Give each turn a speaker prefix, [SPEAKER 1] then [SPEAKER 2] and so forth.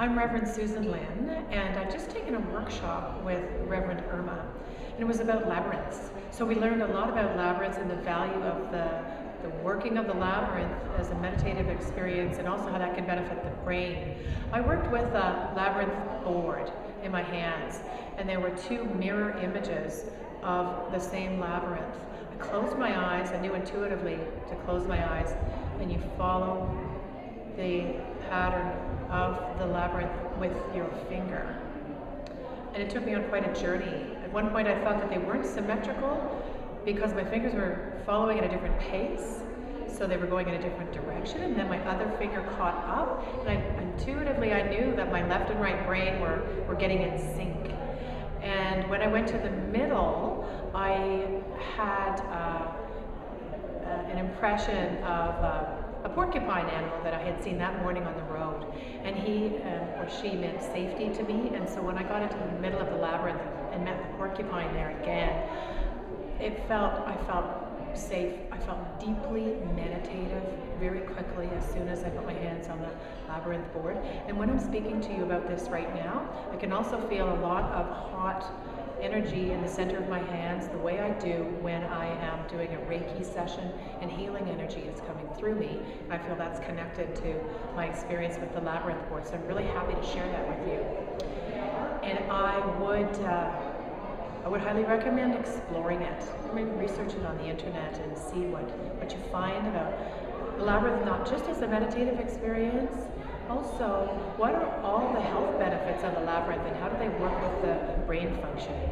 [SPEAKER 1] I'm Reverend Susan Lynn, and I've just taken a workshop with Reverend Irma, and it was about labyrinths. So we learned a lot about labyrinths and the value of the working of the labyrinth as a meditative experience, and also how that can benefit the brain. I worked with a labyrinth board in my hands, and there were two mirror images of the same labyrinth. I closed my eyes. I knew intuitively to close my eyes, and you follow the pattern of the labyrinth with your finger. And it took me on quite a journey. At one point I thought that they weren't symmetrical because my fingers were following at a different pace, so they were going in a different direction, and then my other finger caught up, and intuitively I knew that my left and right brain were getting in sync. And when I went to the middle, I had an impression of a porcupine animal that I had seen that morning on the road, and he or she meant safety to me. And so when I got into the middle of the labyrinth and met the porcupine there again, I felt safe. I felt deeply meditative very quickly as soon as I put my hands on the labyrinth board. And when I'm speaking to you about this right now, I can also feel a lot of hot energy in the center of my hands, the way I do when I am doing a Reiki session, and healing energy is coming through me. I feel that's connected to my experience with the labyrinth board, so I'm really happy to share that with you. And I would highly recommend exploring it. Maybe research it on the internet and see what you find about the labyrinth, not just as a meditative experience. Also, what are all the health benefits of the labyrinth, and how do they work with the brain functioning?